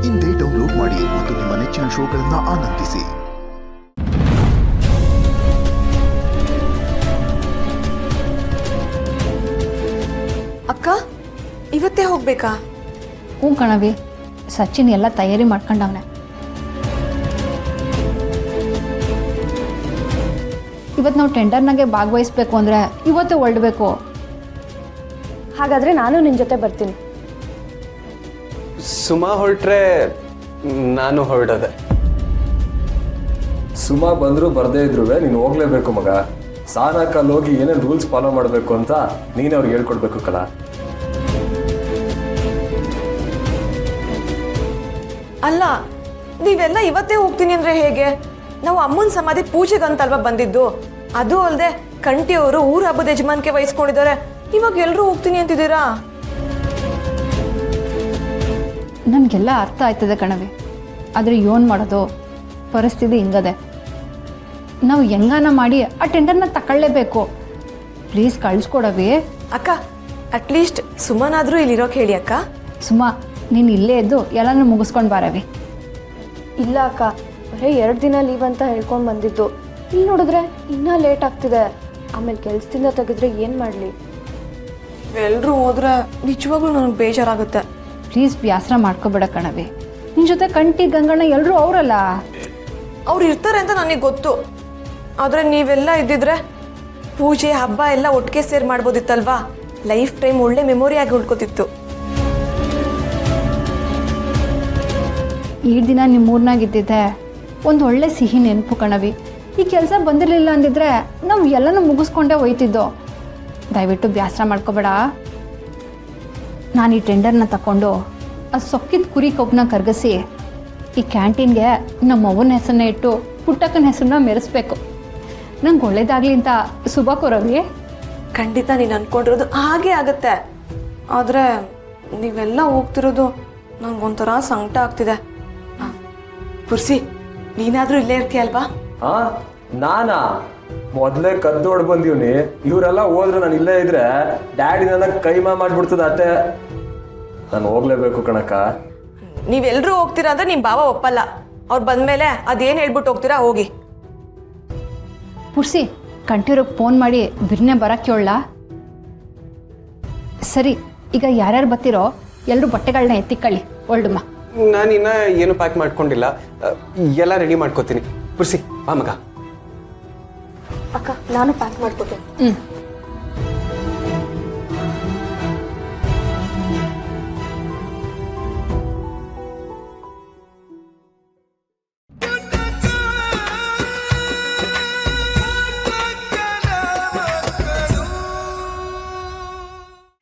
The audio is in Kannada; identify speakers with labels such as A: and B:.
A: ಇಂದೇ ಡೌನ್ಲೋಡ್ ಮಾಡಿ ಮತ್ತು ನಿಮ್ಮ ನೆಚ್ಚಿನ ಶೋಗಳನ್ನು ಆನಂದಿಸಿ.
B: ಅಕ್ಕ ಇವತ್ತೇ ಹೋಗ್ಬೇಕಾ?
C: ಹ್ಞೂ ಕಣವಿ, ಸಚಿನ್ ಎಲ್ಲ ತಯಾರಿ ಮಾಡ್ಕೊಂಡವನೆ. ಇವತ್ತು ನಾವು ಟೆಂಡರ್ನಾಗೆ ಭಾಗವಹಿಸ್ಬೇಕು ಅಂದರೆ ಇವತ್ತು ಹೊರಡಬೇಕು.
D: ಹಾಗಾದರೆ ನಾನು ನಿನ್ನ ಜೊತೆ ಬರ್ತೀನಿ.
E: ಸುಮಾ ಹೊರಟ್ರೆ ನಾನು ಹೊರಡೋದೆ.
F: ಸುಮಾ ಬಂದರೂ ಬರದೇ ಇದ್ರು ನೀನು ಹೋಗ್ಲೇಬೇಕು ಮಗ. ಸಾನಕಲ್ಲಿ ಹೋಗಿ ಏನೇನು ರೂಲ್ಸ್ ಫಾಲೋ ಮಾಡಬೇಕು ಅಂತ ನೀನು ಅವ್ರಿಗೆ ಹೇಳ್ಕೊಡ್ಬೇಕು ಕಲ.
B: ಅಲ್ಲ, ನೀವೆಲ್ಲ ಇವತ್ತೇ ಹೋಗ್ತೀನಿ ಅಂದ್ರೆ ಹೇಗೆ? ನಾವು ಅಮ್ಮನ ಸಮಾಧಿ ಪೂಜೆಗಂತಲ್ವಾ ಬಂದಿದ್ದು? ಅದು ಅಲ್ಲದೆ ಕಂಟಿಯವರು ಊರ ಹಬ್ಬದ ಯಜಮಾನಿಕೆ ವಹಿಸ್ಕೊಂಡಿದ್ದಾರೆ. ಇವಾಗ ಎಲ್ಲರೂ ಹೋಗ್ತೀನಿ ಅಂತಿದ್ದೀರಾ?
C: ನನಗೆಲ್ಲ ಅರ್ಥ ಆಯ್ತದೆ ಕಣವಿ, ಆದರೆ ಏನು ಮಾಡೋದು, ಪರಿಸ್ಥಿತಿ ಹಿಂಗದೆ. ನಾವು ಹೆಂಗಾನ ಮಾಡಿ ಆ ಟೆಂಡರ್ನ ತಗೊಳ್ಳೇಬೇಕು. ಪ್ಲೀಸ್ ಕಳಿಸ್ಕೊಡವಿ.
B: ಅಕ್ಕ, ಅಟ್ಲೀಸ್ಟ್ ಸುಮ್ಮನಾದ್ರೂ ಇಲ್ಲಿರೋಕೆ ಹೇಳಿ ಅಕ್ಕ.
C: ಸುಮಾ, ನೀನು ಇಲ್ಲೇ ಇದ್ದು ಎಲ್ಲನೂ ಮುಗಿಸ್ಕೊಂಡು ಬಾರವಿ.
D: ಇಲ್ಲ ಅಕ್ಕ, ಬರೀ 2 ದಿನ ಲೀವ್ ಅಂತ ಹೇಳ್ಕೊಂಡು ಬಂದಿದ್ದು. ಇಲ್ಲಿ ನೋಡಿದ್ರೆ ಇನ್ನೂ ಲೇಟ್ ಆಗ್ತಿದೆ. ಆಮೇಲೆ ಕೆಲಸದಿಂದ ತೆಗೆದ್ರೆ ಏನು ಮಾಡಲಿ?
B: ಎಲ್ಲರೂ ಹೋದ್ರೆ ನಿಜವಾಗ್ಲೂ ನನಗೆ ಬೇಜಾರಾಗುತ್ತೆ.
C: ಪ್ಲೀಸ್ ಬೇಸರ ಮಾಡ್ಕೋಬೇಡ ಕಣವಿ. ನಿನ್ನ ಜೊತೆ ಕಂಟಿ ಗಂಗಣ್ಣ ಎಲ್ಲರೂ ಅವರಲ್ಲ.
B: ಅವ್ರು ಇರ್ತಾರೆ ಅಂತ ನನಗೆ ಗೊತ್ತು. ಆದರೆ ನೀವೆಲ್ಲ ಇದ್ದಿದ್ರೆ ಪೂಜೆ ಹಬ್ಬ ಎಲ್ಲ ಒಟ್ಟಿಗೆ ಸೇರಿ ಮಾಡ್ಬೋದಿತ್ತಲ್ವಾ? ಲೈಫ್ ಟೈಮ್ ಒಳ್ಳೆ ಮೆಮೊರಿಯಾಗಿ ಉಳ್ಕೋತಿತ್ತು.
C: ಈ ದಿನ ನಿಮ್ಮೂರ್ನಾಗಿದ್ದಿದ್ದೆ ಒಂದು ಒಳ್ಳೆ ಸಿಹಿ ನೆನಪು ಕಣವಿ. ಈ ಕೆಲಸ ಬಂದಿರಲಿಲ್ಲ ಅಂದಿದ್ರೆ ನಾವು ಎಲ್ಲನೂ ಮುಗಿಸ್ಕೊಂಡೇ ಹೋಯ್ತಿದ್ದೋ. ದಯವಿಟ್ಟು ಬೇಸರ ಮಾಡ್ಕೋಬೇಡ. ನಾನು ಈ ಟೆಂಡರ್ನ ತಗೊಂಡು ಆ ಸೊಕ್ಕಿದ ಕುರಿ ಕೊಬ್ಬನ್ನ ಕರಗಿಸಿ ಈ ಕ್ಯಾಂಟೀನ್ಗೆ ನಮ್ಮ ಅವ್ವನ ಹೆಸರನ್ನ ಇಟ್ಟು ಪುಟ್ಟಕ್ಕನ ಹೆಸರನ್ನ ಮೆರೆಸ್ಬೇಕು. ನಂಗೆ ಒಳ್ಳೇದಾಗಲಿ ಅಂತ ಶುಭ ಕೋರವಿ.
B: ಖಂಡಿತ ನೀನು ಅನ್ಕೊಂಡಿರೋದು ಹಾಗೆ ಆಗುತ್ತೆ. ಆದರೆ ನೀವೆಲ್ಲ ಹೋಗ್ತಿರೋದು ನಂಗೊಂಥರ ಸಂಕಟ ಆಗ್ತಿದೆ. ಪುರ್ಸಿ, ನೀನಾದರೂ ಇಲ್ಲೇ ಇರ್ತೀಯಲ್ವಾ?
F: ನಾನಾ ಮೊದಲೇ ಕದ್ದೋಡ್ ಬಂದೀವ್ನಿ. ಇವರೆಲ್ಲ ಹೋದ್ರೆ ನಾನು ಇಲ್ಲೇ ಇದ್ರೆ ಡ್ಯಾಡಿ ನನ್ನ ಕೈಮಾ ಮಾಡ್ಬಿಡ್ತದ ಅಷ್ಟೇ. ನಾನು ಹೋಗ್ಲೇಬೇಕು ಕಣಕ್ಕ.
B: ನೀವೆಲ್ಲರೂ ಹೋಗ್ತೀರಾ ಅಂದ್ರೆ ನಿಮ್ಮ ಬಾವ ಒಪ್ಪಲ್ಲ. ಅವ್ರು ಬಂದಮೇಲೆ ಅದೇನು ಹೇಳ್ಬಿಟ್ಟು ಹೋಗ್ತೀರಾ ಹೋಗಿ.
C: ಪುರ್ಸಿ, ಕಂಟಿರೋಗೆ ಫೋನ್ ಮಾಡಿ ಬಿರ್ನೆ ಬರೋಕ್ಕೆ ಹೇಳ. ಸರಿ, ಈಗ ಯಾರ್ಯಾರು ಬರ್ತಿರೋ ಎಲ್ಲರೂ ಬಟ್ಟೆಗಳನ್ನ ಎತ್ತಿಕೊಳ್ಳಿ. ಒಳ್ಳುಮ್ಮ,
E: ನಾನಿನ್ನ ಏನು ಪ್ಯಾಕ್ ಮಾಡ್ಕೊಂಡಿಲ್ಲ, ಎಲ್ಲ ರೆಡಿ ಮಾಡ್ಕೋತೀನಿ. ಪುರ್ಸಿ ಬಾ ಮಗ.
D: ಅಕ್ಕ, ನಾನು ಪ್ಯಾಕ್ ಮಾಡ್ಕೊತೀನಿ.